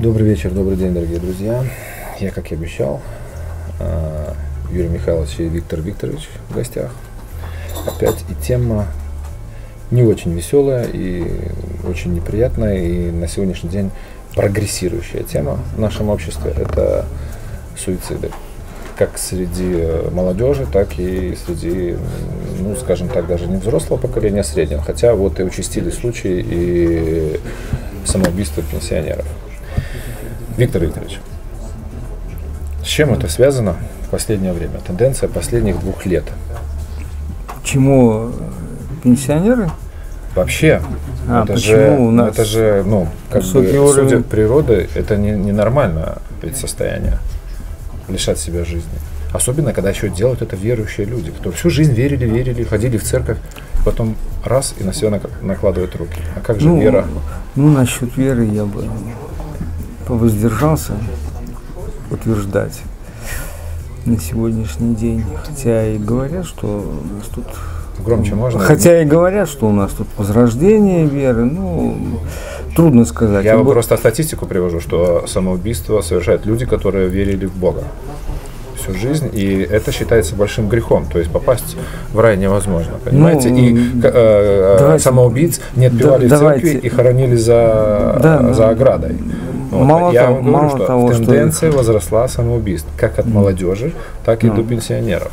Добрый вечер, добрый день, дорогие друзья. Я, как и обещал, Юрий Михайлович и Виктор Викторович в гостях. Опять и тема не очень веселая и очень неприятная, и на сегодняшний день прогрессирующая тема в нашем обществе – это суициды. Как среди молодежи, так и среди, ну, скажем так, даже не взрослого поколения, а среднего. Хотя вот и участились случаи и самоубийства пенсионеров. Виктор Викторович, с чем это связано в последнее время? Тенденция последних 2 лет. Почему пенсионеры? Вообще, это же, ну, как бы, судя природы, это ненормально ведь состояние лишать себя жизни. Особенно, когда еще делают это верующие люди, которые всю жизнь верили, ходили в церковь, потом раз и на себя накладывают руки. А как же вера? Ну, насчет веры я бы повоздержался утверждать на сегодняшний день. Хотя и говорят, что у нас тут... Громче можно? Хотя и говорят, что у нас тут возрождение веры, ну, трудно сказать. Я просто статистику привожу, что самоубийство совершают люди, которые верили в Бога всю жизнь, и это считается большим грехом, то есть попасть в рай невозможно, понимаете? И самоубийц не отпевали в церкви и хоронили за оградой. Вот. Я вам говорю, что тенденция возросла самоубийств, как от молодежи, так и до пенсионеров.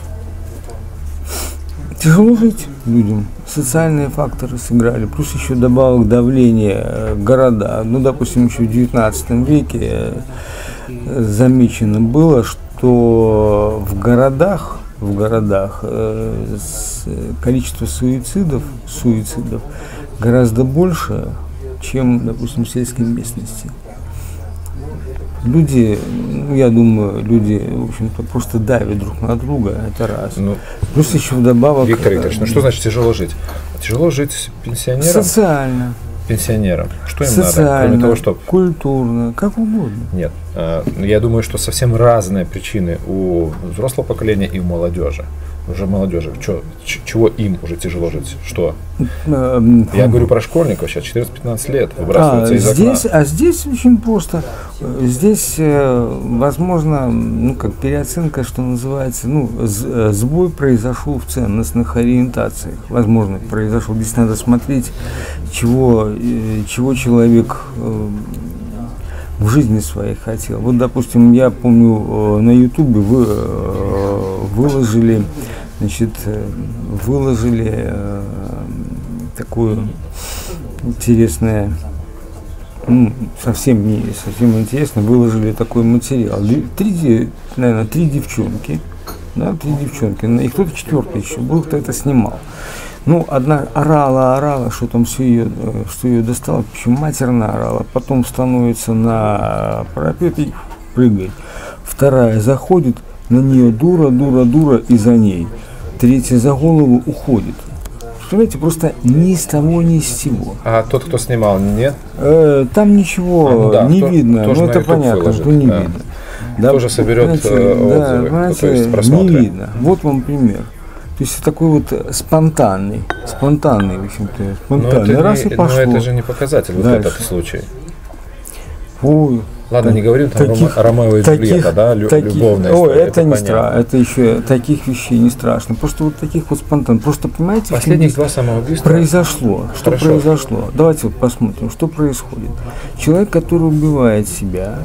Тяжело жить людям. Социальные факторы сыграли. Плюс еще добавок давления города. Ну, допустим, еще в 19 веке замечено было, что в городах количество суицидов гораздо больше, чем, допустим, в сельской местности. Люди, я думаю, в общем-то, просто давят друг на друга, это раз. Плюс еще вдобавок... Виктор Викторович, ну что значит тяжело жить? Тяжело жить пенсионерам? Социально. Пенсионерам. Что им социально, надо, кроме того, что... культурно, как угодно. Нет, я думаю, что совсем разные причины у взрослого поколения и у молодежи. Уже молодежи, чего им уже тяжело жить? Что? Я говорю про школьников сейчас, 14-15 лет, выбрасываются из окна. Здесь очень просто. Здесь, возможно, ну, как переоценка, что называется, ну, сбой произошел в ценностных ориентациях. Возможно, произошел. Здесь надо смотреть, чего человек в жизни своей хотел. Вот, допустим, я помню, на Ютубе выложили такое интересное, ну, совсем интересно, выложили такой материал. Наверное, три девчонки, и кто-то 4-й еще был, кто это снимал. Ну, одна орала, что там что ее достало, почему матерно орала, потом становится на парапет и прыгает. Вторая заходит, на нее дура, и за ней. Третья за голову уходит. Представляете, просто ни с того, ни с сего. А тот, кто снимал, нет? Там ничего не видно, ну это понятно, что не видно. Тоже соберет отзывы, то есть просмотры. Не видно. Вот вам пример. То есть такой вот спонтанный, в общем-то, раз и пошло. Но это же не показатель, вот этот случай. Ой. Ладно, не говорим там Ромео и Джульетта, да, любовная история. Ой, это не страшно, это еще таких вещей не страшно. Просто вот таких вот спонтанных. Просто, понимаете, последних 2 самоубийства произошло. Что произошло? Давайте вот посмотрим, что происходит. Человек, который убивает себя,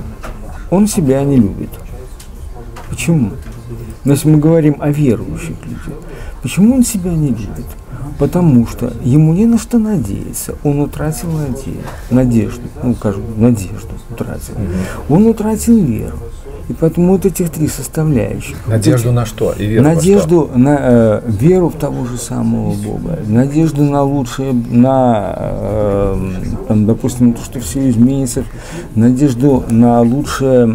он себя не любит. Почему? Но если мы говорим о верующих людях, почему он себя не любит? Потому что ему не на что надеяться. Он утратил надежду. Ну, скажем, надежду утратил. Он утратил веру. И поэтому вот этих 3 составляющих. Надежду на что? И веру надежду на веру в того же самого Бога. Надежду на лучшее, допустим, то, что все изменится. Надежду на лучшее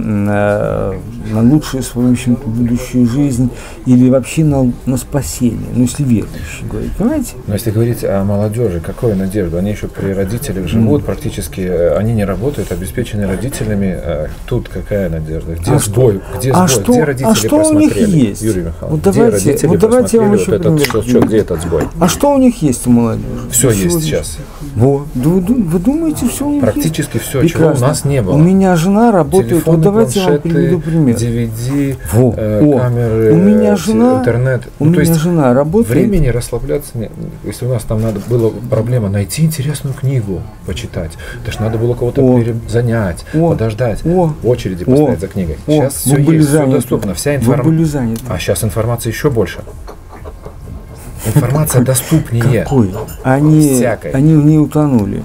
на лучшую свою, в общем-то, будущую жизнь или вообще на спасение, ну если верующий говорить, понимаете? Но если говорить о молодежи, какую надежду? Они еще при родителях живут, практически они не работают, обеспечены родителями. Тут какая надежда? Где сбой? Где сбой? Где родители что у них есть? Юрий Михайлович, вот где родители давайте я вам еще где этот сбой? А что у них есть у молодежи? Все есть сейчас. Вот. Вы думаете, все у них практически есть? все, чего у нас не было. У меня жена работает, Телефоны, вот давайте я вам приведу пример. DVD, камеры, у меня жена, интернет. У меня жена работает. Времени расслабляться нет. Если у нас там надо было проблема найти интересную книгу, почитать, это ж надо было кого-то занять, подождать, в очереди постоять за книгой. Сейчас все есть, все доступно, вся информация. А сейчас информация еще больше. Информация доступнее. Какой? Они в ней утонули.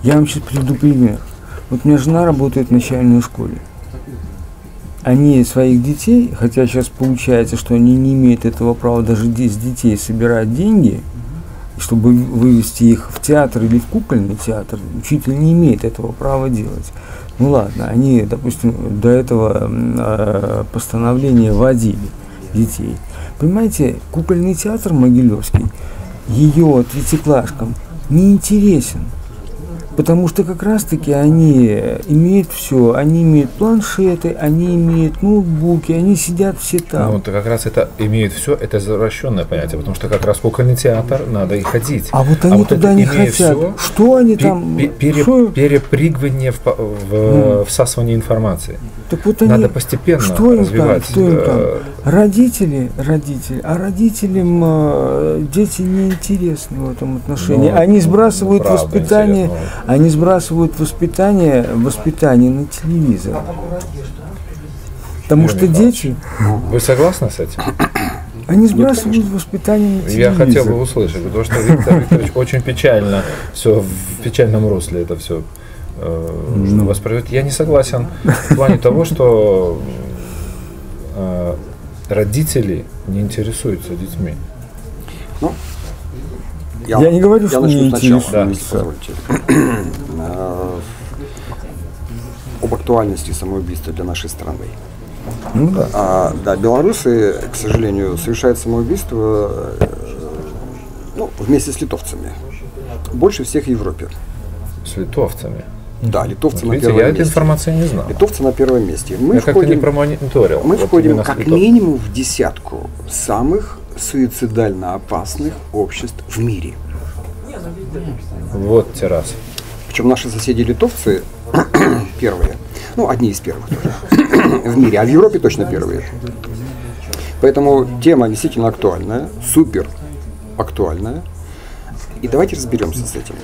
Я вам сейчас приведу пример. Вот у меня жена работает в начальной школе. Они своих детей, хотя сейчас получается, что они не имеют этого права даже с детей собирать деньги, чтобы вывести их в театр или в кукольный театр, учитель не имеет этого права делать. Ну ладно, они, допустим, до этого постановления водили детей. Понимаете, кукольный театр Могилевский, ее третьеклашкам не интересен. Потому что как раз-таки они имеют все, они имеют планшеты, они имеют ноутбуки, они сидят все там. Ну, вот как раз это имеют все, это извращенное понятие, потому что как раз кукольный театр, надо и ходить. А вот они туда не хотят. Все, что они там? Перепрыгивание всасывание информации. Так вот они, надо постепенно развивать. Что им там? Родители, а родителям дети неинтересны в этом отношении. Они сбрасывают воспитание. Они сбрасывают воспитание на телевизор. Потому что дети... Вы согласны с этим? Они сбрасывают воспитание на телевизор. Я хотел бы услышать, потому что Виктор Викторович очень печально, все в печальном русле это все воспроизводит. Я не согласен в плане того, что родители не интересуются детьми. Я не говорю, что не интересуется. Если позволите. Об актуальности самоубийства для нашей страны. Да, белорусы, к сожалению, совершают самоубийство вместе с литовцами. Больше всех в Европе. С литовцами? Да, литовцы на первом месте. Я этой информации не знал. Литовцы на первом месте. Я как-то не промониторил. Мы входим как минимум в десятку самых суицидально опасных обществ в мире. Вот террас. Причем наши соседи литовцы первые, одни из первых тоже в мире, а в Европе точно первые. Поэтому тема действительно актуальная, супер актуальная. И давайте разберемся с этим.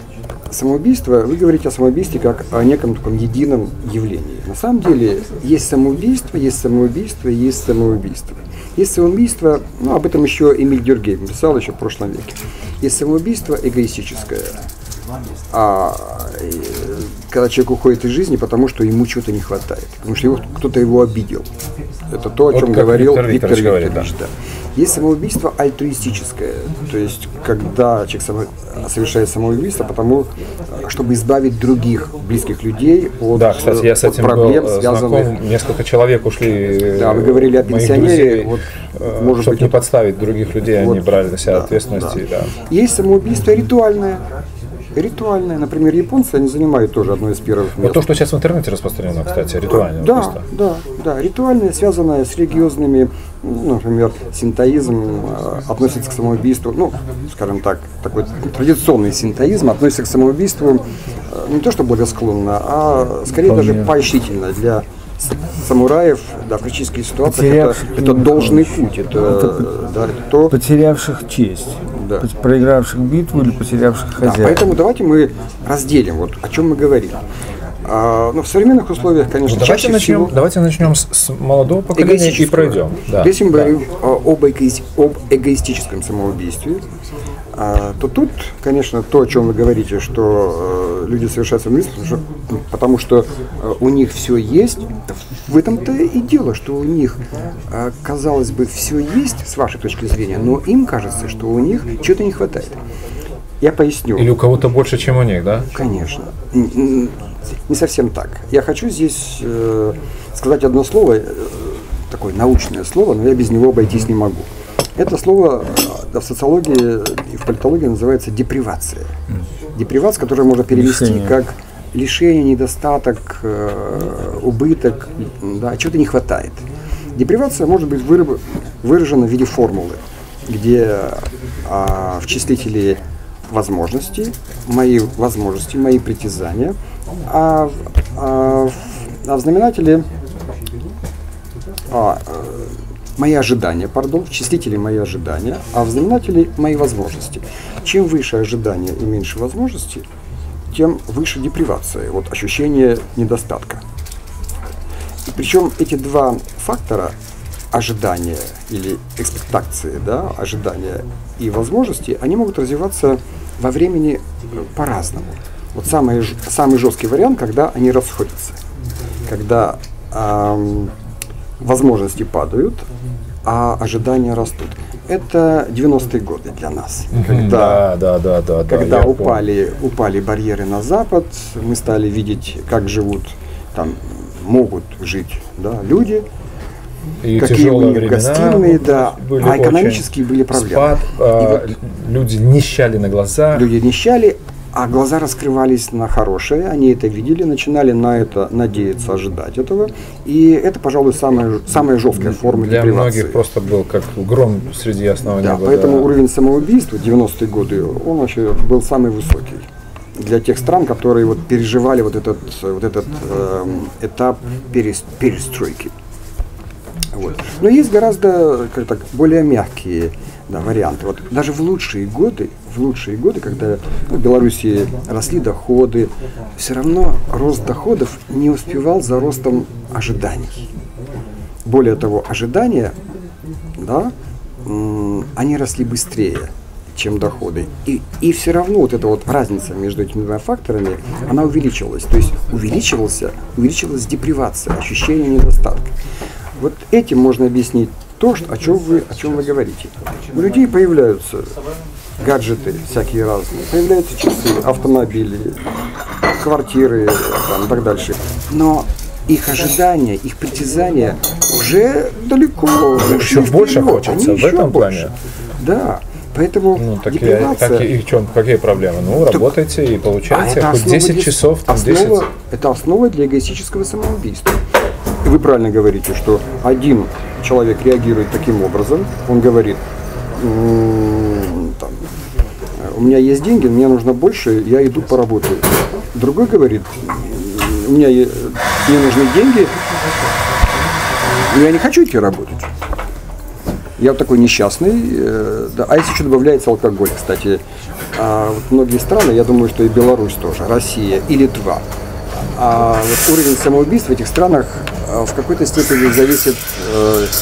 Самоубийство, вы говорите о самоубийстве как о неком таком едином явлении. На самом деле есть самоубийство, есть самоубийство, есть самоубийство. Есть самоубийство, об этом еще Эмиль Дюркгейм писал еще в прошлом веке. Есть самоубийство эгоистическое. Когда человек уходит из жизни, потому что ему чего-то не хватает, потому что кто-то его обидел. Это то, о чем говорил Виктор Викторович. Да. Есть самоубийство альтруистическое, то есть когда человек совершает самоубийство, чтобы избавить других близких людей от, кстати, я с этим проблем, был связанных. Знаком. Несколько человек ушли. Да, вы говорили о пенсионере. Чтобы не подставить других людей, они брали на себя ответственность. Да. Есть самоубийство ритуальное. Например, японцы, они занимают тоже одно из первых мест. Вот то, что сейчас в интернете распространено, кстати, ритуальное убийство. Да, ритуальное, связанное с религиозными, например, синтоизм относится к самоубийству, скажем так, такой традиционный синтоизм относится к самоубийству не то что благосклонно, а скорее даже поощрительно для самураев, в критической ситуации это должный путь, это то, потерявших честь, проигравших битву или потерявших хозяина. Поэтому давайте мы разделим, о чем мы говорим. В современных условиях, конечно, давайте начнем с молодого поколения и пройдем. Если мы говорим об эгоистическом самоубийстве, то тут, конечно, то, о чем вы говорите, что люди совершают самоубийство, потому что у них все есть, в этом-то и дело, что у них, казалось бы, все есть, с вашей точки зрения, но им кажется, что у них чего-то не хватает. Я поясню. Или у кого-то больше, чем у них, да? Конечно. Не совсем так. Я хочу здесь сказать одно слово, такое научное слово, но я без него обойтись не могу. Это слово в социологии и в политологии называется депривация. Депривация, которую можно перевести как лишение, недостаток, убыток, да, чего-то не хватает. Депривация может быть выражена в виде формулы, где в числителе возможности, мои притязания, а в знаменателе мои ожидания, в числителе мои ожидания, а в знаменателе мои возможности. Чем выше ожидания и меньше возможностей, тем выше депривация, вот ощущение недостатка. И причем эти два фактора, ожидания или экспектации, да, ожидания и возможности, они могут развиваться во времени по-разному. Вот самый жесткий вариант, когда они расходятся, когда возможности падают, а ожидания растут. Это 90-е годы для нас, когда упали барьеры на Запад, мы стали видеть, как живут, там могут жить, да, люди, и какие у них времена, гостиные, да, а экономические были проблемы. Спад, люди нищали на глаза. Люди нищали, а глаза раскрывались на хорошее, они это видели, начинали на это надеяться, ожидать этого. И это, пожалуй, самая жесткая форма для депривации. многих просто был как гром среди ясного неба. Поэтому уровень самоубийства 90-е годы, он вообще был самый высокий. Для тех стран, которые вот переживали вот этот этап перестройки. Вот. Но есть гораздо более мягкие варианты. Вот даже в лучшие годы, когда в Беларуси росли доходы, все равно рост доходов не успевал за ростом ожиданий. Более того, ожидания, да, они росли быстрее, чем доходы. И все равно вот эта вот разница между этими двумя факторами, она увеличивалась. То есть увеличивалась депривация, ощущение недостатка. Вот этим можно объяснить то, о чем вы говорите. У людей появляются гаджеты всякие разные, появляются часы, автомобили, квартиры и так дальше. Но их ожидания, их притязания уже далеко. Еще больше хочется в этом плане. Да. Поэтому депривация... Какие проблемы? Работайте и получайте хоть 10 часов. Это основа для эгоистического самоубийства. Вы правильно говорите, что один человек реагирует таким образом, он говорит, у меня есть деньги, мне нужно больше, я иду поработаю. Другой говорит, мне нужны деньги, но я не хочу идти работать. Я вот такой несчастный, а если еще добавляется алкоголь, кстати, вот многие страны, я думаю, что и Беларусь тоже, Россия и Литва, вот уровень самоубийств в этих странах в какой-то степени зависит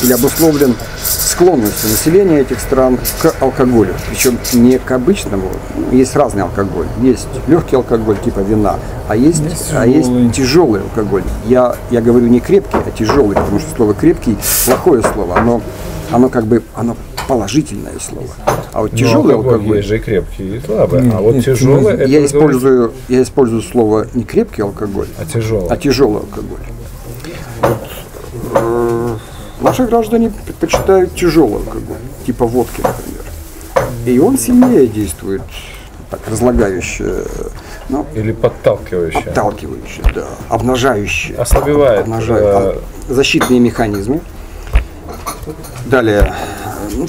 или обусловлен склонностью населения этих стран к алкоголю. Причем не к обычному, есть разный алкоголь. Есть легкий алкоголь типа вина, а есть тяжелый алкоголь. Я говорю не крепкий, а тяжелый, потому что слово крепкий плохое слово, оно положительное слово. А вот тяжелый алкоголь. Есть же крепкий и слабый. А вот тяжелый это. Я использую слово не крепкий алкоголь, а тяжелый алкоголь. Наши граждане предпочитают тяжелый алкоголь, типа водки, например. И он сильнее действует, так, разлагающе. Или подталкивающе. Да. Обнажающее. Ослабевает. Защитные механизмы. Далее.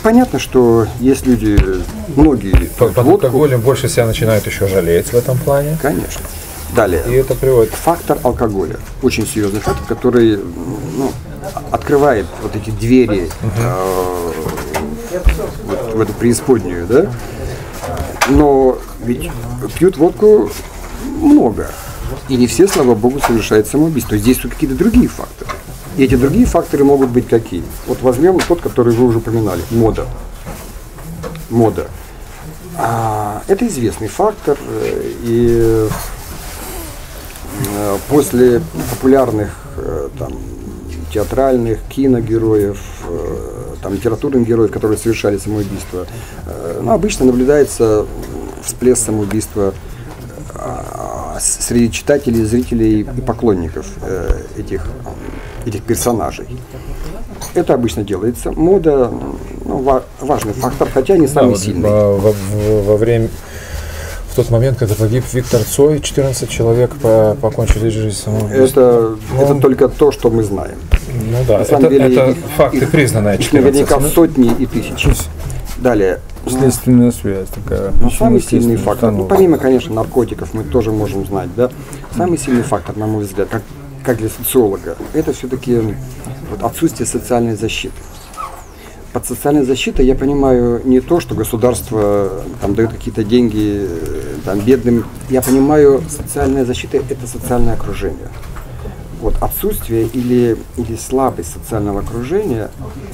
Понятно, что есть люди, многие под алкоголем больше себя начинают еще жалеть в этом плане. Конечно. Далее. И это приводит. Фактор алкоголя. Очень серьезный фактор, который открывает вот эти двери в эту преисподнюю, да? Но ведь пьют водку много. И не все, слава богу, совершают самоубийство. То есть действуют какие-то другие факторы. И эти другие факторы могут быть какие? Вот возьмем тот, который вы уже упоминали. Мода. Это известный фактор. И после популярных театральных, киногероев, литературных героев, которые совершали самоубийство, обычно наблюдается всплеск самоубийства среди читателей, зрителей и поклонников этих персонажей. Это обычно делается. Мода важный фактор, хотя не самый сильный. В тот момент, когда погиб Виктор Цой, 14 человек покончили жизнь самоубийством. Это только то, что мы знаем. Ну да, это факты признанные. Наверняка сотни и тысячи. Далее. Следственная связь такая. Самый сильный фактор, помимо, конечно, наркотиков, мы тоже можем знать, да, самый сильный фактор, на мой взгляд, как для социолога, это все-таки отсутствие социальной защиты. Под социальной защитой я понимаю не то, что государство там дает какие-то деньги там, бедным. Я понимаю, социальная защита – это социальное окружение. Вот отсутствие или слабость социального окружения,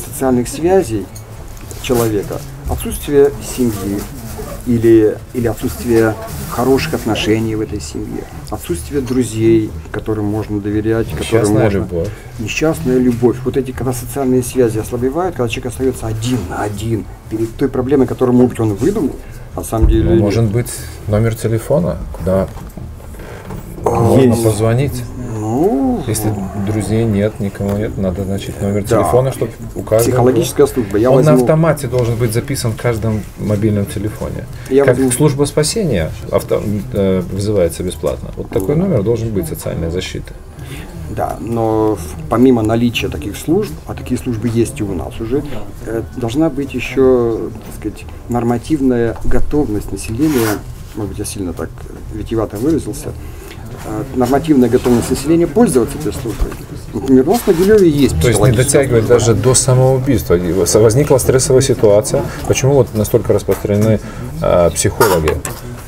социальных связей человека, отсутствие семьи или отсутствие хороших отношений в этой семье, отсутствие друзей, которым можно доверять, которым можно... любовь. Несчастная любовь. Вот эти, когда социальные связи ослабевают, когда человек остается один на один перед той проблемой, которую, может быть, он выдумал, на самом деле... Может быть, номер телефона, куда можно позвонить. Если друзей нет, никому нет, надо, значит, номер телефона, чтобы у каждого... Психологическая служба. Он на автомате должен быть записан в каждом мобильном телефоне. Служба спасения вызывается бесплатно. Вот такой номер должен быть социальной защиты. Да, но помимо наличия таких служб, а такие службы есть и у нас уже, должна быть еще, так сказать, нормативная готовность населения, может быть, я сильно так витиевато выразился, нормативная готовность населения пользоваться этой службой. Например, у нас на Белеве есть. То есть не дотягивать даже до самоубийства. Возникла стрессовая ситуация. Почему вот настолько распространены психологи?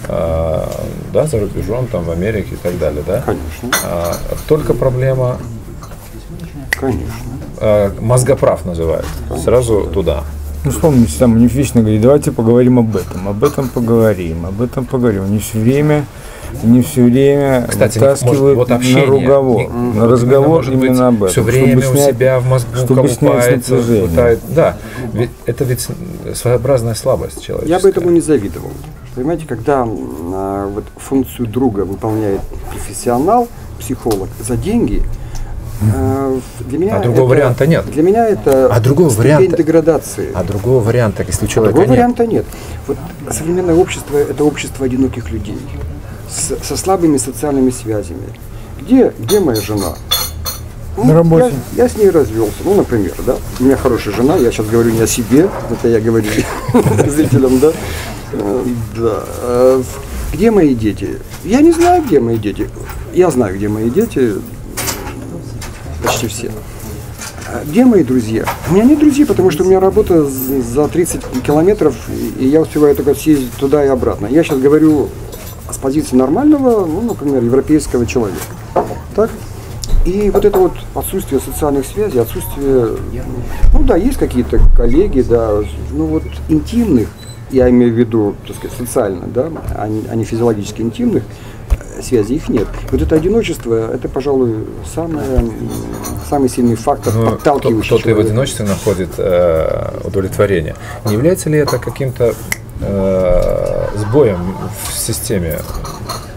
Да, за рубежом, там, в Америке и так далее, да? Конечно. Только проблема... Конечно. Мозгоправ называют. Сразу туда. Ну, вспомните, там у них вечно говорит, давайте поговорим об этом поговорим. Они все время кстати, вытаскивают вот общение, на разговор, на разговор именно об этом. Все время у себя в мозгу колупается. Да, ведь своеобразная слабость человеческая. Я бы этому не завидовал. Понимаете, когда вот функцию друга выполняет профессионал, психолог за деньги, для меня другого варианта нет. Для меня это ступень деградации. Другого варианта, если у человека другого варианта нет. Вот современное общество – это общество одиноких людей со слабыми социальными связями. Где моя жена? На работе. Я с ней развелся. Ну, например, да. У меня хорошая жена, я сейчас говорю не о себе, это я говорю зрителям, да. Да. Где мои дети? Я не знаю, где мои дети. Я знаю, где мои дети. Почти все. Где мои друзья? У меня нет друзей, потому что у меня работа за 30 километров, и я успеваю только съездить туда и обратно. Я сейчас говорю с позиции нормального, ну, например, европейского человека. Так? И вот это вот отсутствие социальных связей, отсутствие, ну да, есть какие-то коллеги, да, ну вот интимных, я имею в виду, так сказать, социально, да, а не физиологически интимных связей, их нет. Вот это одиночество, это, пожалуй, самый сильный фактор, подталкивающий человека. Кто-то в одиночестве находит удовлетворение. Не является ли это каким-то сбоем в системе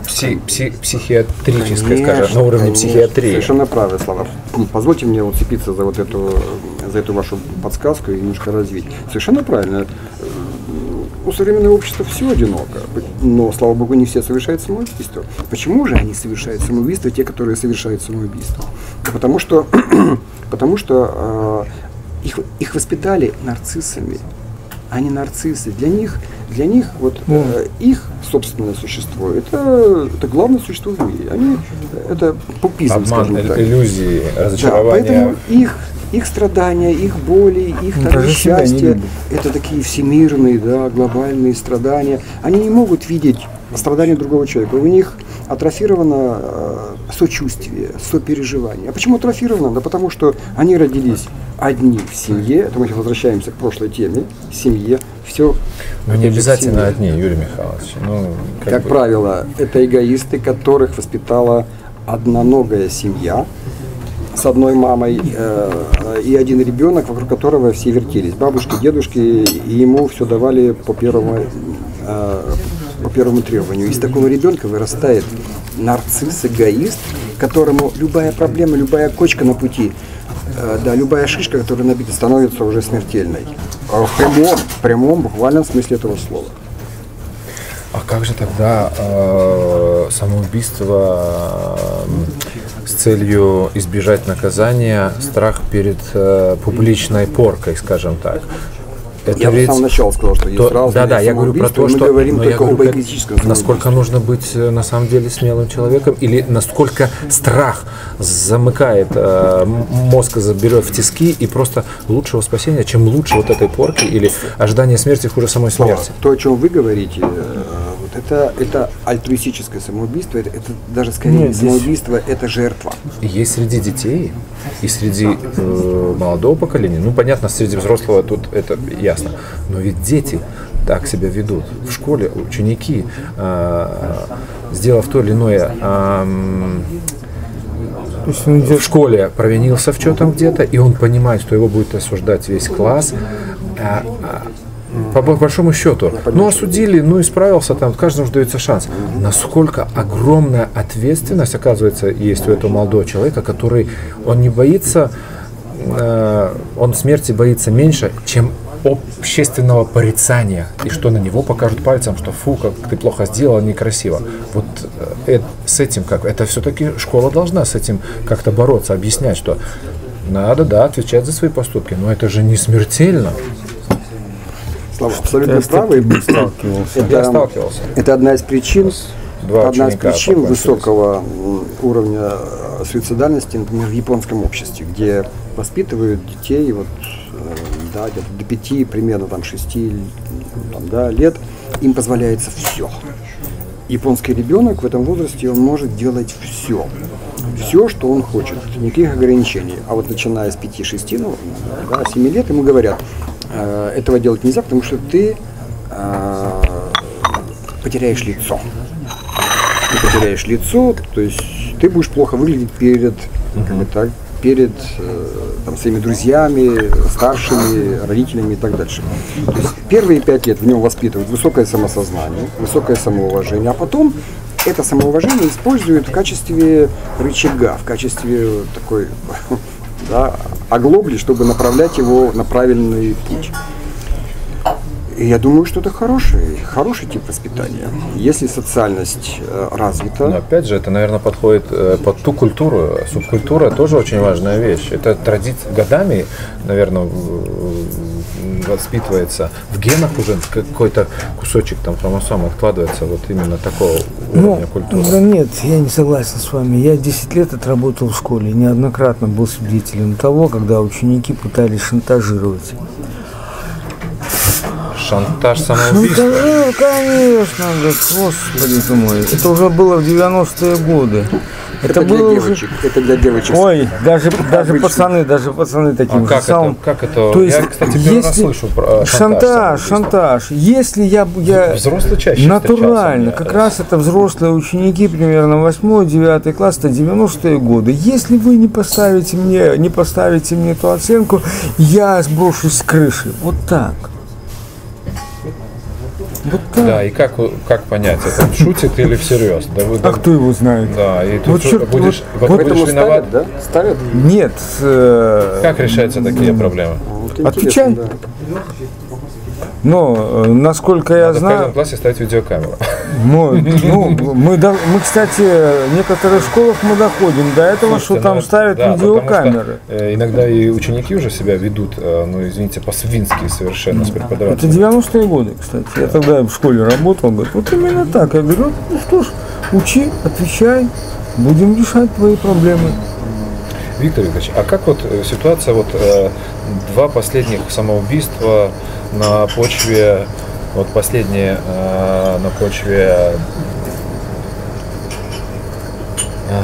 психиатрической, скажем, на уровне психиатрии? Совершенно правы слова. Позвольте мне уцепиться за эту вашу подсказку и немножко развить. Совершенно правильно. У современного общества все одиноко, но, слава богу, не все совершают самоубийство. Почему же они совершают самоубийство, те, которые совершают самоубийство? Потому что их воспитали нарциссами, а не нарциссы. Для них вот их собственное существо это главное существо в мире. Это пупизм, обман, иллюзии, разочарования. Да, поэтому их страдания, их боли, их счастья, это такие всемирные, да, глобальные страдания. Они не могут видеть страдания другого человека. У них атрофировано сочувствие, сопереживание. А почему атрофировано? Да потому что они родились одни в семье. Это мы возвращаемся к прошлой теме. В семье. Все. Но не обязательно одни, Юрий Михайлович. Как правило, это эгоисты, которых воспитала одноногая семья с одной мамой и один ребенок, вокруг которого все вертелись. Бабушки, дедушки, и ему все давали по первому первому требованию. Из такого ребенка вырастает нарцисс, эгоист, которому любая проблема, любая кочка на пути, да, любая шишка, которая набита, становится уже смертельной. В прямом, буквальном смысле этого слова. А как же тогда самоубийство с целью избежать наказания, страх перед публичной поркой, скажем так? Это Я с самого начала сказал, что есть разные да, я говорю про то, что мы говорим только об эгоистическом самоубийстве. насколько нужно быть на самом деле смелым человеком, или насколько страх замыкает мозг, заберет в тиски, и просто лучшего спасения, чем лучше вот этой порки или ожидание смерти хуже самой смерти. То, о чем вы говорите, это альтруистическое самоубийство, это даже скорее не самоубийство, это жертва. Есть среди детей и среди молодого поколения, ну понятно, среди взрослого тут это ясно, но ведь дети так себя ведут. В школе ученики, сделав то или иное, в школе провинился в чем-то где-то, и он понимает, что его будет осуждать весь класс. По большому счету, ну осудили, ну исправился, там каждому дается шанс. Насколько огромная ответственность, оказывается, есть у этого молодого человека, который, он не боится, он смерти боится меньше, чем общественного порицания, и что на него покажут пальцем, что фу, как ты плохо сделал, некрасиво. Вот с этим как, это все-таки школа должна с этим как-то бороться, объяснять, что надо, да, отвечать за свои поступки, но это же не смертельно. Слава, абсолютно правы. Я сталкивался. Это одна из причин, высокого уровня суицидальности, например, в японском обществе, где воспитывают детей вот, да, до 5, примерно там, 6 там, да, лет, им позволяется все. Японский ребенок в этом возрасте, он может делать все. Все, что он хочет, никаких ограничений. А вот начиная с 5-6, ну, да, 7 лет, ему говорят, этого делать нельзя, потому что ты потеряешь лицо. Ты потеряешь лицо, то есть ты будешь плохо выглядеть перед, как бы так, перед там, своими друзьями, старшими, родителями и так дальше. То есть первые 5 лет в нем воспитывают высокое самосознание, высокое самоуважение, а потом это самоуважение используют в качестве рычага, в качестве такой, да, оглобли, чтобы направлять его на правильный путь. И я думаю, что это хороший тип воспитания. Если социальность развита. Но опять же, это, наверное, подходит под ту культуру. Субкультура тоже очень важная вещь. Это традиция годами, наверное, воспитывается. В генах уже какой-то кусочек там хромосом откладывается вот именно такого уровня культуры. Да нет, я не согласен с вами. Я 10 лет отработал в школе. Неоднократно был свидетелем того, когда ученики пытались шантажировать. Шантаж самоубийства? Конечно, господи ты мой. Это уже было в 90-е годы. Это для девочек. Это для девочек. Ой, даже пацаны таким же самым. Как это? То есть, я, кстати, первый раз слышу про шантаж. Если я взрослые чаще натурально, как раз это взрослые ученики, примерно 8-9 класс, это 90-е годы. Если вы не поставите мне эту оценку, я сброшусь с крыши. Вот так. Вот да, и как понять, это он шутит или всерьез? Да, кто его знает? Да, и ты вот будешь виноват? ставят, да? Ставят? Нет. Как решаются такие проблемы? Отвечай. Да. Но, насколько я знаю... В каждом классе ставить видеокамеру. Мы, кстати, в некоторых школах мы доходим до этого, что там ставят видеокамеры. Иногда и ученики уже себя ведут, ну, извините, по-свински совершенно с преподавателем. Это 90-е годы, кстати. Я тогда в школе работал, говорит, вот именно так. Я говорю, ну что ж, учи, отвечай, будем решать твои проблемы. Виктор Викторович, а как вот ситуация, вот 2 последних самоубийства на почве, вот последнее на почве...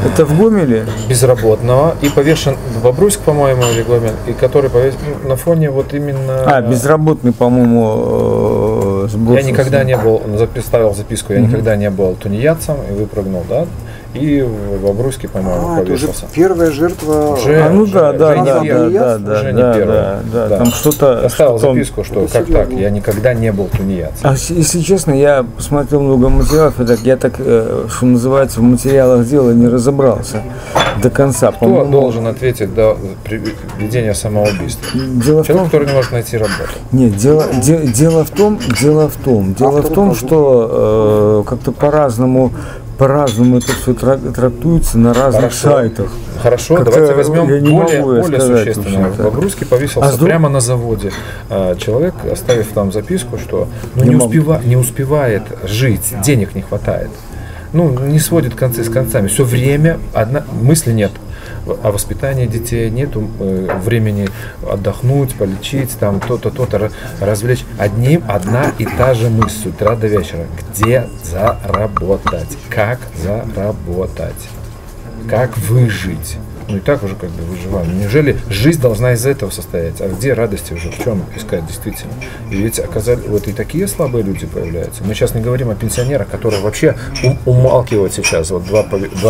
Это в Гомеле? Безработного и повешен Бобруйск, по-моему, или Гомель, и который повешен на фоне вот именно... безработный, по-моему, Я никогда не был, ставил записку, я никогда не был тунеядцем и выпрыгнул, да? и в Бобруйске, по-моему, это уже повесился. первая жертва. Уже, ну да, уже да, не да, первый. да, да, Уже да, не да, первый. да, Да. там что-то. Оставил что-то он- записку, что Это как серьезно. так, я никогда не был тунеядцем. А если честно, я посмотрел много материалов, я так, что называется, в материалах дела не разобрался до конца. Кто По-моему, должен ответить до ведения самоубийства? дело в Человек, том, который не может найти работу. нет, дело в том, что как-то по-разному это все трактуется на разных Хорошо. сайтах. Хорошо, Как-то давайте возьмем я не более могу сказать, существенное. в общем-то. В Бобруйске повесился А с друг- прямо на заводе человек, оставив там записку, что Не могу. не успевает жить, денег не хватает. Ну, не сводит концы с концами. Все время мысли нет о воспитании детей, нету времени отдохнуть, полечить, там то-то, развлечь. Одна и та же мысль с утра до вечера. Где заработать? Как заработать? Как выжить? Ну и так уже как бы выживаем. Неужели жизнь должна из этого состоять? А где радости уже? В чем искать действительно? И ведь оказались вот и такие слабые люди появляются. Мы сейчас не говорим о пенсионерах, которые вообще умалкивают сейчас. Вот два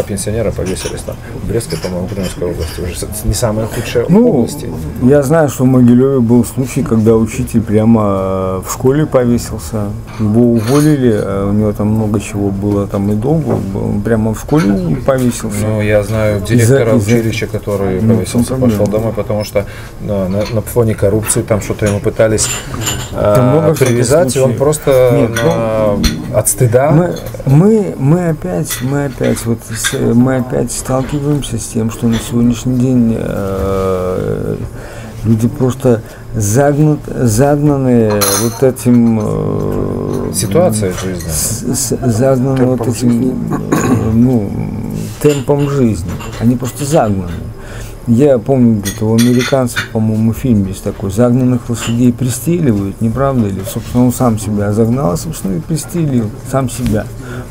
пенсионера повесились там в Брестской, по-моему, Крымской области. Уже не самые худшие области. Я знаю, что в Могилеве был случай, когда учитель прямо в школе повесился. Его уволили, у него там много чего было, там и долго, он прямо в школе повесился. Ну, я знаю директора Из-за- училища, который Ну, повесился, проблема. пошел домой, потому что на фоне коррупции там что-то ему пытались много всяких привязать, и он случаев. просто Нет, от стыда. Мы опять сталкиваемся с тем, что на сегодняшний день люди просто загнаны вот этим Ситуация жизненная. загнаны вот этим темпом жизни. Они просто загнаны. Я помню, где-то у американцев, по-моему, фильм есть такой: загнанных лошадей пристреливают, не правда ли? Собственно, он сам себя загнал, собственно, и пристрелил сам себя.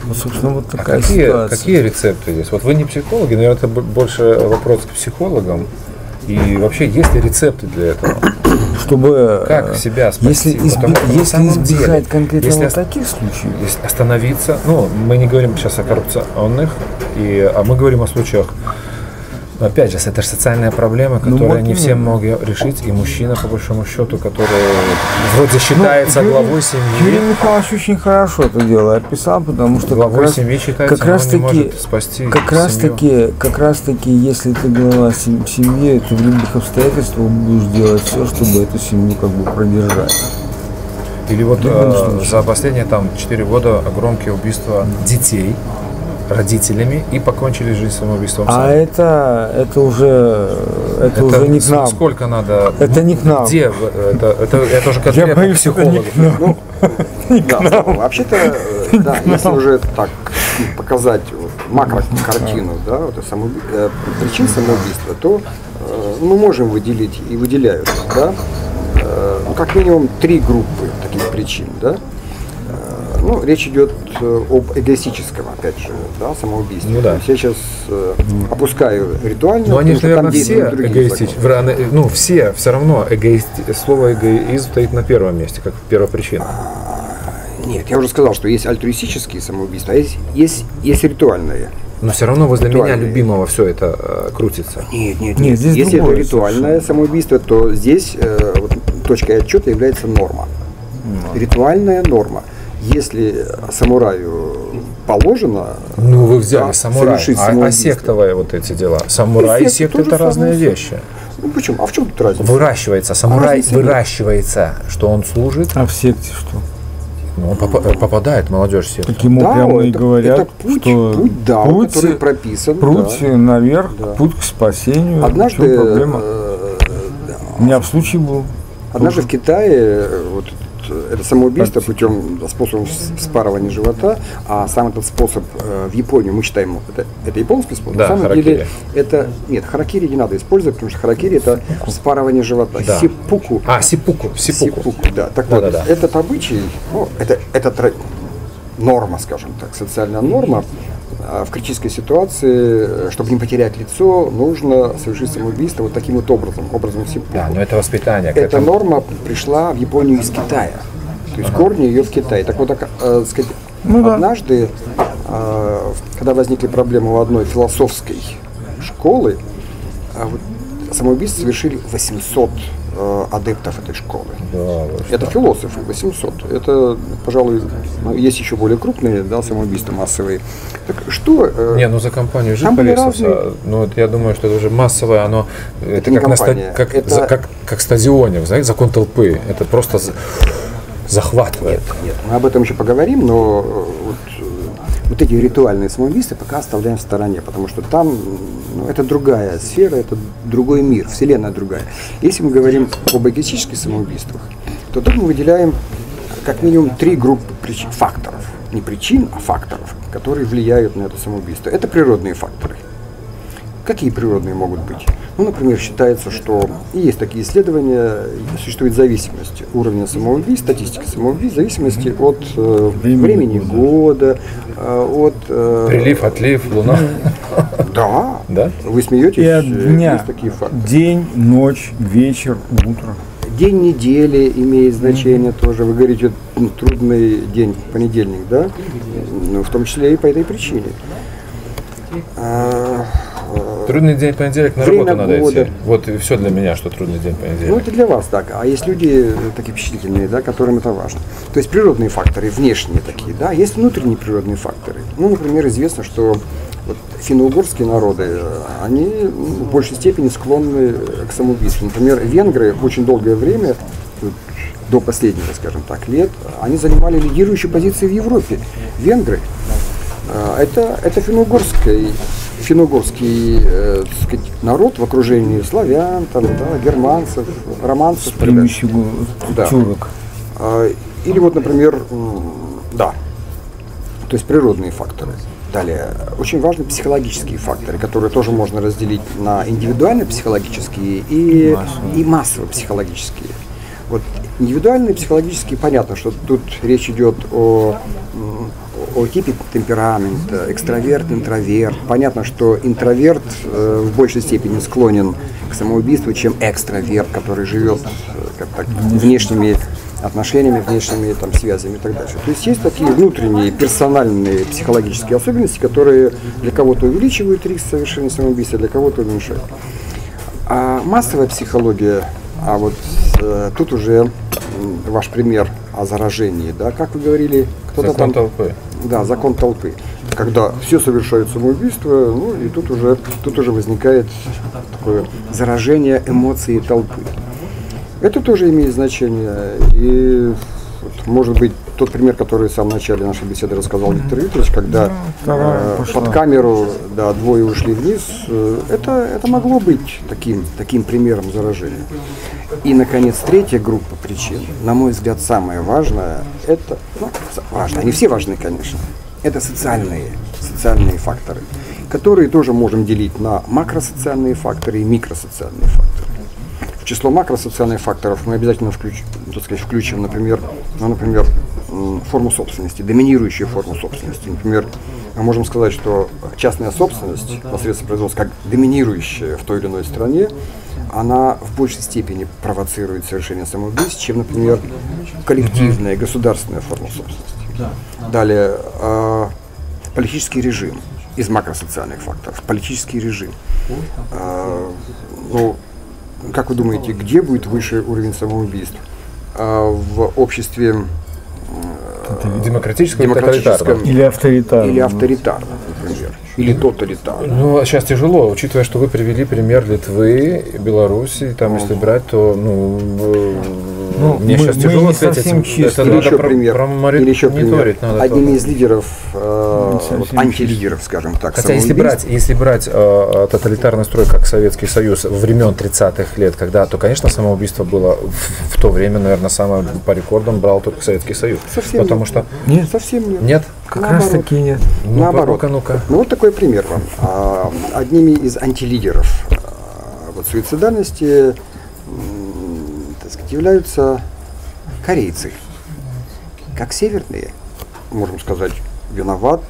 Вот, собственно, вот такая ситуация. Какие рецепты есть? Вот вы не психологи, но это больше вопрос к психологам. И вообще, есть ли рецепты для этого? Чтобы Как себя спасти? если Потому что на самом избежать деле, конкретно если вот таких случаев, если остановиться, мы не говорим сейчас о коррупционных, а мы говорим о случаях. Но опять же, это же социальная проблема, которую не все могут решить, и мужчина, по большому счету, который вроде считается главой семьи. Юрий Михайлович очень хорошо это дело описал, потому что Главой семьи считается, как раз он не таки, может спасти семью. как раз таки, если ты глава семьи, ты в любых обстоятельствах будешь делать все, чтобы эту семью как бы продержать. Или вот за последние 4 года громкие убийства детей родителями и покончили жизнь самоубийством А сами. это уже не к нам. Сколько надо? Это не к нам. Где? Это уже Я конкретно боюсь, это не психологу. к нам. Да, вообще-то, да, если уже так показать макрокартину, да, причин самоубийства, то мы можем выделить и выделяют, да, как минимум 3 группы таких причин, да. Речь идет об эгоистическом, опять же, да, самоубийстве. Ну да. Я сейчас опускаю ритуально. Но они же, потому что там наверное, все действуют другие законы. эгоистичны. Все равно слово эгоизм стоит на первом месте, как первопричина. Нет, я уже сказал, что есть альтруистические самоубийства, а есть ритуальные. Но все равно возле Ритуальные. меня любимого все это крутится. Нет. здесь Если это другое ритуальное самоубийство, то здесь точкой отчета является норма. Ритуальная норма. Если самураю положено Вы взяли самурай, совершить а самоубийство. сектовые вот эти дела. Самурай и Секты секта — это тоже разные самое. вещи. Почему? А в чем тут разница? Выращивается, самурай разница нет. выращивается, что он служит, А в секте что? он попадает молодежь в секту. Так ему прямо и говорят, это путь, что Дао, который прописан. путь да. наверх, Да. путь к спасению. Однажды, В чем проблема? У меня в случае был. Однажды в Китае это самоубийство способом вспарывания живота, а сам этот способ в Японии мы считаем, это японский способ. Да, на самом харакири. деле нет, харакири не надо использовать, потому что харакири это вспарывание живота. Да. Сиппуку. Сиппуку. Да. Так Да, вот, да, да. этот обычай, это норма, скажем так, социальная норма. В критической ситуации, чтобы не потерять лицо, нужно совершить самоубийство вот таким вот образом сиппуку. Да, но это воспитание. Эта норма пришла в Японию из Китая. То есть корни ее в Китае. Так вот, однажды когда возникли проблемы у одной философской школы, вот самоубийство совершили 800 адептов этой школы. Да, Это философы, 800. Это, пожалуй, есть еще более крупные, да, самоубийства массовые. Так что... Не, ну за компанию жить там были повесился. разные- Ну, это, я думаю, что это уже массовое, оно... Это не как, компания, это- как стадионе, знаете, закон толпы. Это просто захватывает. Нет, мы об этом еще поговорим, но вот эти ритуальные самоубийства пока оставляем в стороне, потому что там это другая сфера, это другой мир, вселенная другая. Если мы говорим об эгоистических самоубийствах, то тут мы выделяем как минимум 3 группы факторов. Не причин, а факторов, которые влияют на это самоубийство. Это природные факторы. Какие природные могут быть? Ну, например, считается, что и есть такие исследования, существует зависимость уровня самоубийств, статистика самоубийств, в зависимости от времени года, от... Прилив, отлив, луна. Да, Да? вы смеетесь, И от дня. есть такие факты. День, ночь, вечер, утро. День недели имеет значение тоже. Вы говорите, трудный день, понедельник, да? Ну, в том числе и по этой причине. Трудный день понедельник, на Время работу надо года. идти. Вот и все для меня, что трудный день понедельник. Ну, это для вас так. А есть люди такие впечатлительные, да, которым это важно. То есть природные факторы, внешние такие, да. Есть внутренние природные факторы. Ну, например, известно, что вот финно-угорские народы, они в большей степени склонны к самоубийству. Например, венгры очень долгое время, до последних, скажем так, лет, они занимали лидирующие позиции в Европе. Венгры это финно-угорский так сказать, народ в окружении славян, там, да, германцев, романцев. Примесью Да. тюрок. Или вот, например, да, то есть природные факторы. Далее, очень важны психологические факторы, которые тоже можно разделить на индивидуально-психологические и массово-психологические. Вот индивидуальные психологические, понятно, что тут речь идет о типе темперамента, экстраверт, интроверт. Понятно, что интроверт в большей степени склонен к самоубийству, чем экстраверт, который живет внешними отношениями, внешними там, связями и так дальше. То есть есть такие внутренние персональные психологические особенности, которые для кого-то увеличивают риск совершения самоубийства, для кого-то уменьшают. А массовая психология, а вот тут уже ваш пример о заражении, да, как вы говорили, кто-то Закон там... толпы. Да, закон толпы. Когда все совершают самоубийство, ну и тут уже возникает такое заражение эмоций толпы. Это тоже имеет значение. И вот, может быть, тот пример, который в самом начале нашей беседы рассказал Виктор Викторович, когда под камеру, да, двое ушли вниз, это могло быть таким примером заражения. И, наконец, третья группа причин, на мой взгляд, самая важная, это, важно, они все важны, конечно, это социальные факторы, которые тоже можем делить на макросоциальные факторы и микросоциальные факторы. В число макросоциальных факторов мы обязательно включим, например, форму собственности, доминирующую форму собственности. Например, мы можем сказать, что частная собственность, посредством производства, как доминирующая в той или иной стране, она в большей степени провоцирует совершение самоубийств, чем, например, коллективная, государственная форма собственности. Далее, политический режим из макросоциальных факторов. Политический режим. Как вы думаете, где будет выше уровень самоубийств? В обществе Демократическом, тоталитарном. Или авторитарном. Или авторитарном, например. Или тоталитарном. Ну, сейчас тяжело, учитывая, что вы привели пример Литвы, Беларуси, там, если брать, то, мне сейчас тяжело не ответить. совсем чисто. Или еще пример. Или еще пример. Одним из лидеров, антилидеров, скажем так, Хотя если брать тоталитарный строй, как Советский Союз времен 30-х лет, то, конечно, самоубийство было в то время, наверное, самое по рекордам брал только Советский Союз. Совсем потому что... Нет? Совсем нет. Нет? Как раз таки нет. Наоборот. Ну-ка. Ну вот такой пример вам. Одними из антилидеров суицидальности, так сказать, являются корейцы. Как северные, можем сказать, виноват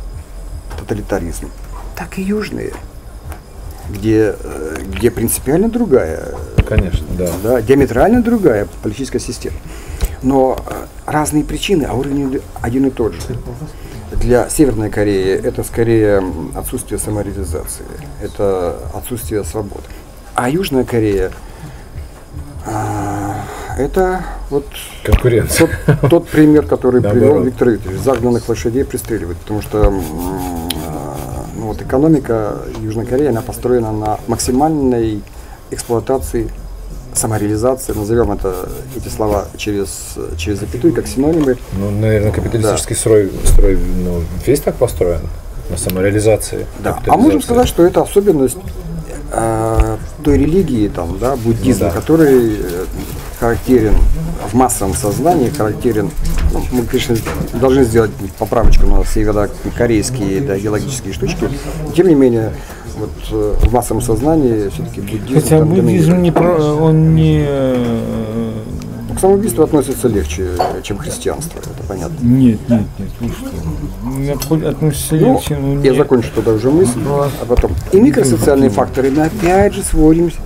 тоталитаризм, так и южные, где принципиально другая, конечно, да, диаметрально другая политическая система. Но разные причины, а уровень один и тот же. для Северной Кореи это скорее отсутствие самореализации, это отсутствие свободы. А Южная Корея это вот конкуренция. Тот пример, который привел Виктор Викторович. Загнанных лошадей пристреливать, потому что ну, вот экономика Южной Кореи, она построена на максимальной эксплуатации, самореализации, назовем эти слова через запятую, как синонимы. Ну, наверное, капиталистический строй ну, весь так построен, на самореализации. Да. А можем сказать, что это особенность той религии, там, да, буддизма, ну, да. который характерен в массовом сознании, характерен, ну, мы, конечно, должны сделать поправочку на северокорейские идеологические штучки, тем не менее, вот в массовом сознании все-таки буддизм. Хотя буддизм он не... К самоубийству относится легче, чем христианство, это понятно. Нет, относится легче. Ну, я закончу тогда уже мысль, а потом. И микросоциальные факторы, мы опять же сводимся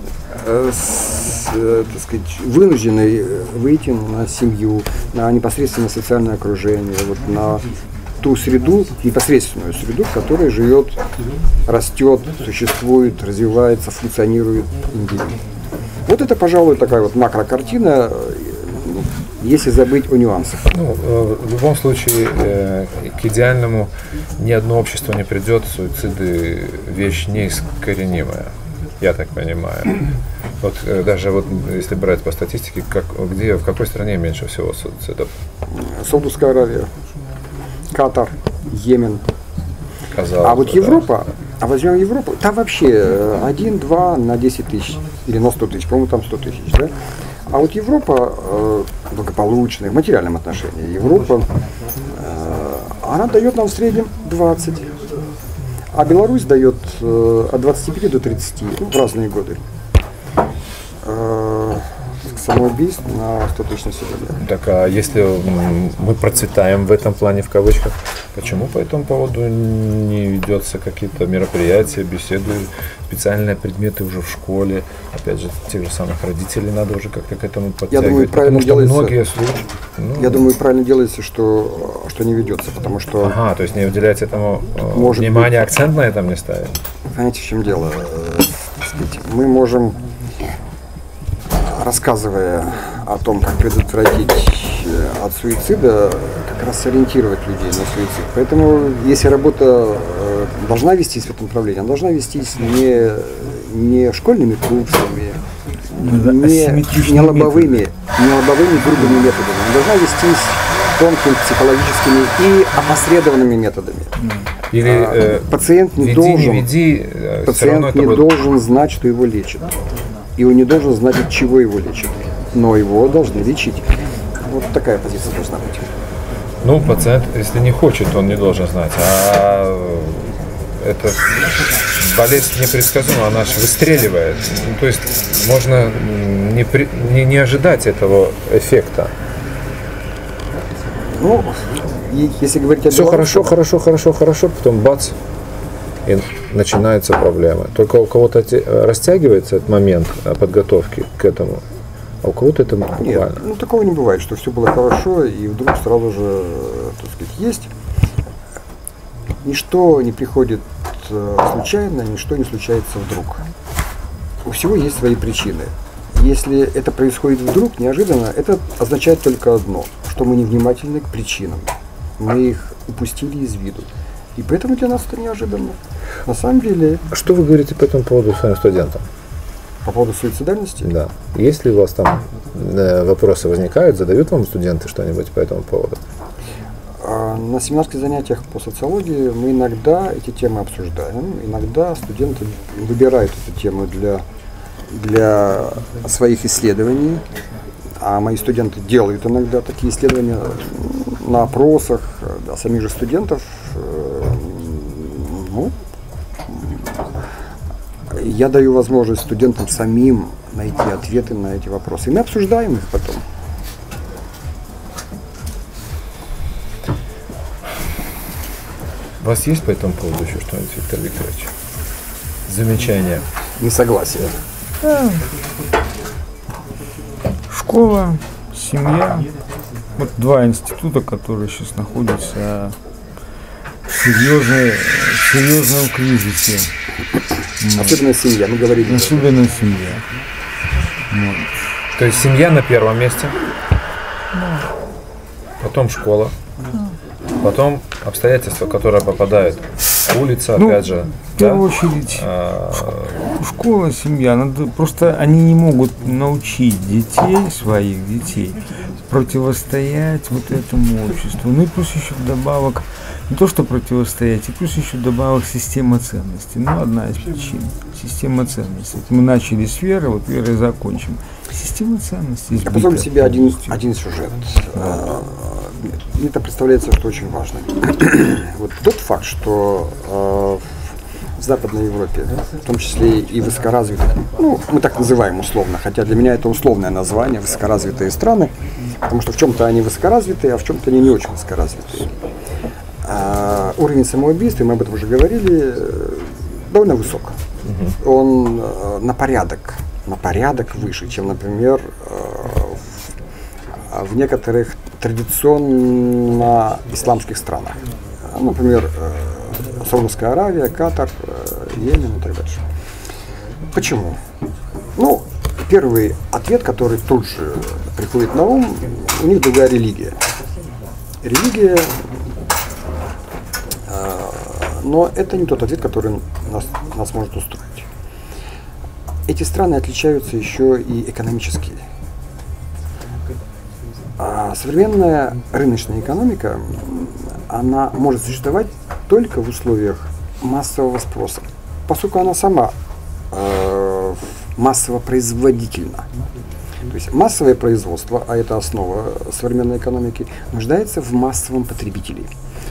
так сказать, вынуждены выйти на семью, на непосредственное социальное окружение, вот на ту среду, непосредственную среду, в которой живет, растет, существует, развивается, функционирует индивид. Вот это, пожалуй, такая вот макрокартина, если забыть о нюансах. Ну, в любом случае, к идеальному ни одно общество не придет, суициды – вещь неискоренимая, я так понимаю. Вот даже вот если брать по статистике, в какой стране меньше всего суицидов? Саудовская Аравия, Катар, Йемен. Казалось а вот бы, Европа, а возьмем Европу, там вообще 1-2 на 10 тысяч или на 100 тысяч, по-моему, там 100 тысяч, да? А вот Европа, благополучная, в материальном отношении, Европа, она дает нам в среднем 20. А Беларусь дает от 25 до 30, ну, в разные годы. Самоубийств на 100 тысяч населения. Так, а если мы процветаем в этом плане, в кавычках, почему по этому поводу не ведется какие-то мероприятия, беседы, специальные предметы уже в школе? Опять же, тех же самых родителей надо уже как-то к этому подтягивать. Я думаю, правильно делается, многие случаи... Я думаю, правильно делается, что не ведется, потому что... Ага, то есть не уделять этому внимания, акцент на этом не ставить? Понимаете, в чем дело? Мы можем, рассказывая о том, как предотвратить от суицида, как раз сориентировать людей на суицид. Поэтому, если работа должна вестись в этом направлении, она должна вестись не школьными курсами, не лобовыми грубыми методами, она должна вестись тонкими психологическими и опосредованными методами. Или пациент не должен знать, что его лечат. И он не должен знать, от чего его лечат. Но его должны лечить. Вот такая позиция должна быть. Ну, пациент, если не хочет, он не должен знать. А это болезнь непредсказуема, она же выстреливает. Ну, то есть можно не ожидать этого эффекта. Ну, если говорить о все хорошо, потом бац, и начинаются проблемы. Только у кого-то растягивается этот момент подготовки к этому, а у кого-то это буквально. Нет, ну такого не бывает, что все было хорошо, и вдруг сразу же, так сказать, есть. Ничто не приходит случайно, ничто не случается вдруг. У всего есть свои причины. Если это происходит вдруг, неожиданно, это означает только одно, что мы невнимательны к причинам. Мы их упустили из виду. И поэтому для нас это неожиданно. На самом деле... Что вы говорите по этому поводу своим студентам? По поводу суицидальности? Да. Если у вас там вопросы возникают, задают вам студенты что-нибудь по этому поводу? На семинарских занятиях по социологии мы иногда эти темы обсуждаем. Иногда студенты выбирают эту тему для своих исследований. А мои студенты делают иногда такие исследования на опросах самих же студентов. Ну, я даю возможность студентам самим найти ответы на эти вопросы. И мы обсуждаем их потом. У вас есть по этому поводу еще что-нибудь, Виктор Викторович? Замечания? Несогласие. Школа, семья. Вот два института, которые сейчас находятся серьезном кризисе. Особенно семья, мы говорили. Особенно семья. Вот. То есть семья на первом месте, потом школа, потом обстоятельства, которые попадают. Улица, опять же. В первую очередь, школа, семья. Просто они не могут научить своих детей, противостоять вот этому обществу. Ну и плюс еще вдобавок, не то что противостоять, и плюс еще вдобавок система ценностей. Ну, одна из причин. Система ценностей. Мы начали с веры, вот верой закончим. Система ценностей. Я позволю себе один сюжет. Мне это представляется, что очень важно. Вот тот факт, что в Западной Европе, в том числе и высокоразвитых, ну, мы так называем условно, хотя для меня это условное название, высокоразвитые страны, потому что в чем-то они высокоразвитые, а в чем-то они не очень высокоразвитые. Уровень самоубийства, мы об этом уже говорили, довольно высок. Он на порядок выше, чем, например, в некоторых традиционно исламских странах. Например, Саудовская Аравия, Катар, Йемен и так дальше. Почему? Ну, первый ответ, который тут же приходит на ум, у них другая религия. Религия, но это не тот ответ, который нас может устроить. Эти страны отличаются еще и экономически. Современная рыночная экономика, она может существовать только в условиях массового спроса, поскольку она сама массово производительна. То есть массовое производство, а это основа современной экономики, нуждается в массовом потребителе.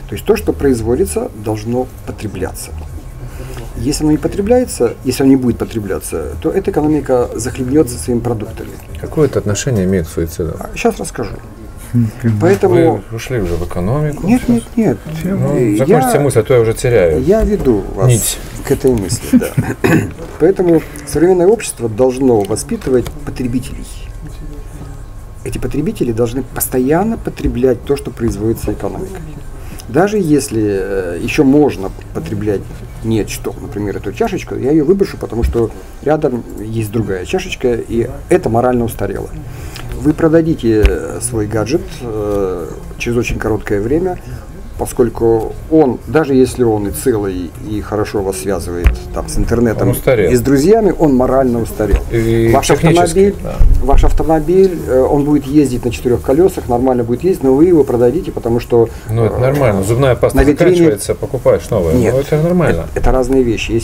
То есть то, что производится, должно потребляться. Если оно не потребляется, если оно не будет потребляться, то эта экономика захлебнется своими продуктами. Какое это отношение имеет к суициду? Сейчас расскажу. Поэтому... Вы ушли уже в экономику. Нет. Ну, закончите мысль, а то я уже теряю. Я веду вас к этой мысли, да. Поэтому современное общество должно воспитывать потребителей. Эти потребители должны постоянно потреблять то, что производится экономикой. Даже если еще можно потреблять нечто, например, эту чашечку, я ее выброшу, потому что рядом есть другая чашечка, и это морально устарело. Вы продадите свой гаджет через очень короткое время, поскольку он, даже если он и целый, и хорошо вас связывает там, с интернетом и с друзьями, он морально устарел. Ваш автомобиль, он будет ездить на 4 колесах, нормально будет ездить, но вы его продадите, потому что... Ну, это нормально. Зубная паста заканчивается, покупаешь новую. Нет, ну, это нормально. Это разные вещи.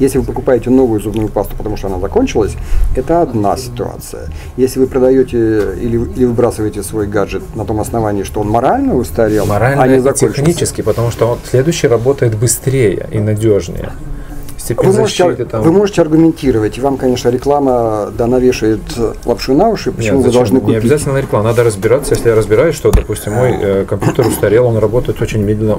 Если вы покупаете новую зубную пасту, потому что она закончилась, это одна ситуация. Если вы продаете или выбрасываете свой гаджет на том основании, что он морально устарел, морально а не и закончился. технически, потому что следующий работает быстрее и надежнее. Вы можете аргументировать, и вам, конечно, реклама навешает лапшу на уши, почему Нет, вы должны купить. Не обязательно реклама, надо разбираться. Если я разбираюсь, что, допустим, мой компьютер устарел, он работает очень медленно,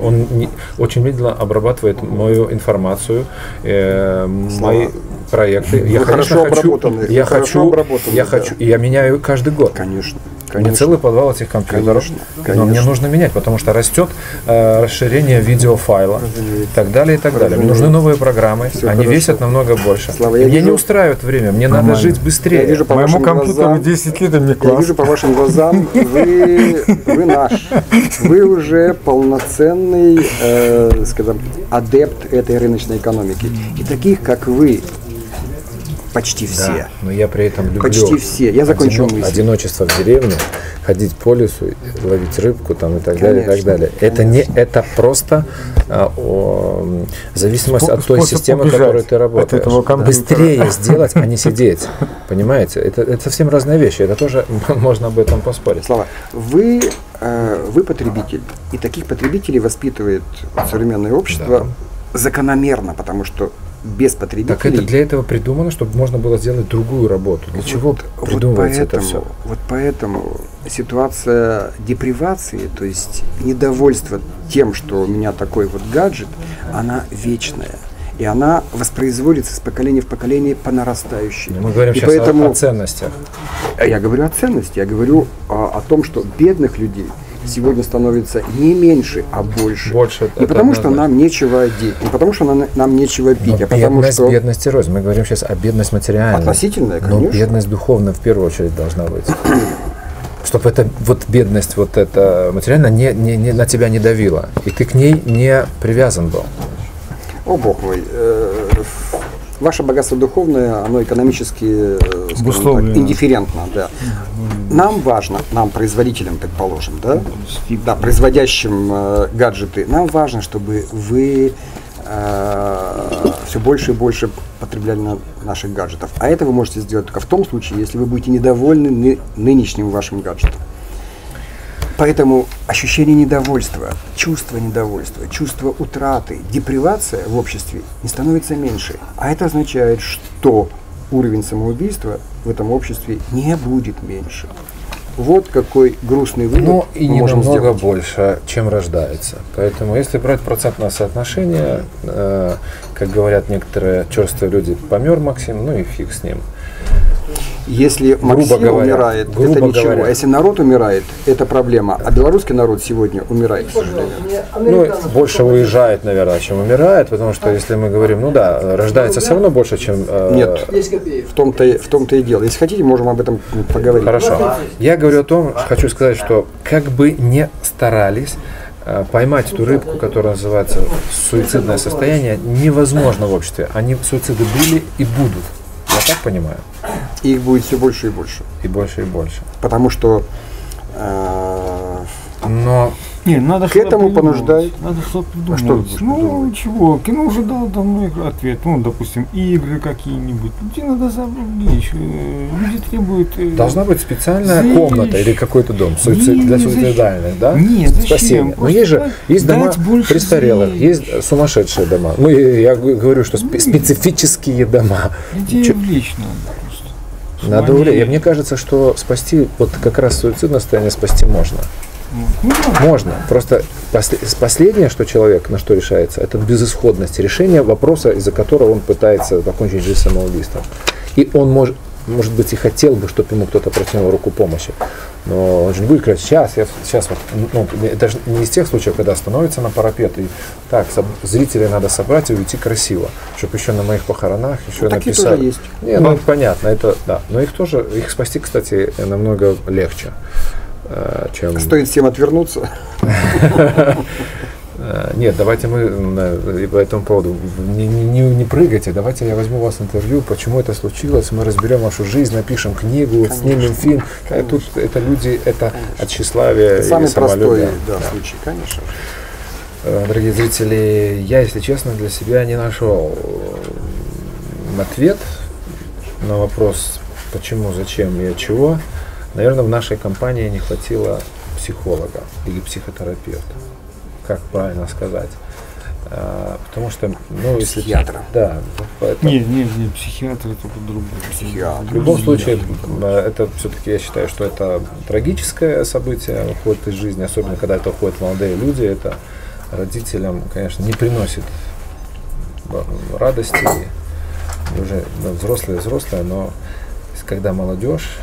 очень медленно обрабатывает мою информацию, мои проекты. Я хочу, и я меняю каждый год. Конечно. У меня целый подвал этих компьютеров, конечно. но мне нужно менять, потому что растет расширение видеофайла и так далее, и так далее. Мне нужны новые программы, они весят намного больше. Меня не устраивает время, мне надо жить быстрее. Я вижу по моему вашим компьютеру глазам, 10 лет, мне класс. Я вижу по вашим глазам, вы наш. Вы уже полноценный, скажем, адепт этой рыночной экономики. И таких, как вы, почти все. Да, но я при этом люблю почти все. Я закончу мысль. Одиночество в деревне, ходить по лесу, ловить рыбку там, и так далее, и так далее. Это просто зависимость от той системы, в которой ты работаешь. Быстрее сделать, а не сидеть. Понимаете? Это совсем разные вещи. Это тоже можно об этом поспорить. Слава, вы потребитель, и таких потребителей воспитывает современное общество закономерно, потому что без потребителей... Так это для этого придумано, чтобы можно было сделать другую работу. Для чего придумывается это все? Вот поэтому ситуация депривации, то есть недовольство тем, что у меня такой вот гаджет, она вечная. И она воспроизводится с поколения в поколение по нарастающей. Мы говорим сейчас о ценностях. Я говорю о ценности, я говорю о том, что бедных людей, сегодня становится не меньше, а больше. Больше. Не потому, что нам нечего одеть, не потому, что нам нечего пить, а потому бедность, что... бедность и рознь. Мы говорим сейчас о бедности материальной. Относительная, Но конечно. бедность духовная в первую очередь должна быть. Чтобы эта вот бедность, вот эта материальная на тебя не давила. И ты к ней не привязан был. О, Бог мой. Ваше богатство духовное, оно экономически, скажем так, индифферентно, да. Нам важно, нам, производителям, предположим, да, производящим гаджеты, нам важно, чтобы вы все больше и больше потребляли наших гаджетов. А это вы можете сделать только в том случае, если вы будете недовольны нынешним вашим гаджетом. Поэтому ощущение недовольства, чувство утраты, депривация в обществе не становится меньше. А это означает, что уровень самоубийства в этом обществе не будет меньше. Вот какой грустный вывод Ну и мы не можем намного сделать. больше, чем рождается. Поэтому если брать процентное соотношение, как говорят некоторые черствые люди, помер Максим, ну и фиг с ним. Если Максим умирает, это ничего. А если народ умирает, это проблема. А белорусский народ сегодня умирает, к сожалению. Ну, больше уезжает, наверное, чем умирает, потому что если мы говорим, ну да, рождается все равно больше, чем... Нет, в том-то и дело. Если хотите, можем об этом поговорить. Хорошо. Я говорю о том, хочу сказать, что как бы не старались, поймать эту рыбку, которая называется суицидное состояние, невозможно в обществе. Они суициды были и будут. Я так понимаю? И их будет все больше и больше. И больше и больше. Потому что Но Не, надо к этому понуждает. Надо что-то придумать. что ты будешь придумывать? Чего? Кино уже дало давно ответ. Ну, допустим, игры какие-нибудь. Людей надо завлечь. Люди требуют... должна быть специальная Зрелищ. комната или какой-то дом для суицидальных, да? Нет, зачем? Спасение. Но есть дома престарелых, есть сумасшедшие дома. Ну, я говорю, что специфические дома. Людей влечь надо просто. Надо увлечь. Мне кажется, что спасти, вот как раз суицидное состояние спасти можно. Можно. Просто последнее, что человек на что решается, это безысходность. Решение вопроса, из-за которого он пытается покончить жизнь самоубийством. И он может быть, и хотел бы, чтобы ему кто-то протянул руку помощи. Но он же не будет говорить, сейчас вот, ну, это же не из тех случаев, когда становится на парапет и так, зрителей надо собрать и уйти красиво, чтобы еще на моих похоронах еще написали. Тоже есть. Не, ну понятно, это да. Но их спасти, кстати, намного легче. Чем... Стоит всем отвернуться. Нет, давайте мы по этому поводу не прыгайте, давайте я возьму у вас интервью, почему это случилось, мы разберем вашу жизнь, напишем книгу, снимем фильм. Тут это люди, это от тщеславия и самый самолюбия. простой случай, конечно. Дорогие зрители, я, если честно, для себя не нашел ответ на вопрос, почему, зачем и от чего. Наверное, в нашей компании не хватило психолога или психотерапевта. Как правильно сказать? Потому что, ну, если... Психиатра. Да. Поэтому... Нет, психиатр это по-другому. Психиатр. В любом случае, это все-таки, я считаю, что это трагическое событие, уходит из жизни, особенно когда это уходят молодые люди, это родителям, конечно, не приносит радости. Уже взрослые, но когда молодежь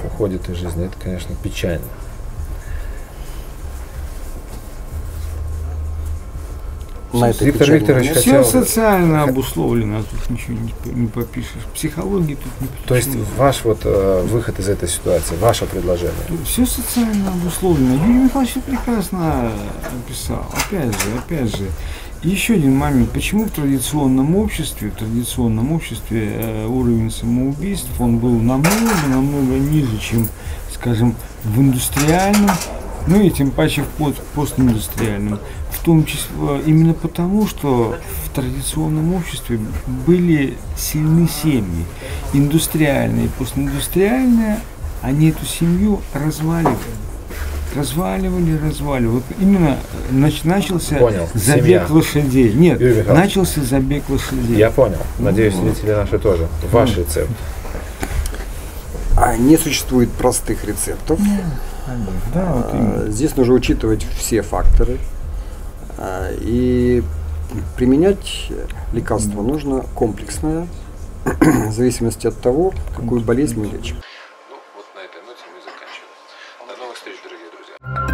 уходит из жизни, это, конечно, печально. Виктор Викторович Все хотел... социально обусловлено, тут ничего не попишешь. Психологии тут не попишешь. То есть ваш выход из этой ситуации, ваше предложение? Все социально обусловлено. Юрий Михайлович прекрасно описал. Опять же, еще один момент. Почему в традиционном обществе уровень самоубийств, он был намного ниже, чем, скажем, в индустриальном, ну и тем паче в постиндустриальном. В том числе именно потому, что в традиционном обществе были сильны семьи. Индустриальные и постиндустриальные, они эту семью разваливали. Вот именно начался забег лошадей. Нет, начался забег лошадей. Я понял. Надеюсь, зрители наши тоже. Ваш рецепт. Не существует простых рецептов. Здесь нужно учитывать все факторы. И применять лекарство нужно комплексное, в зависимости от того, какую болезнь мы лечим. Ну, вот на этой ноте мы заканчиваем. До новых встреч, дорогие друзья.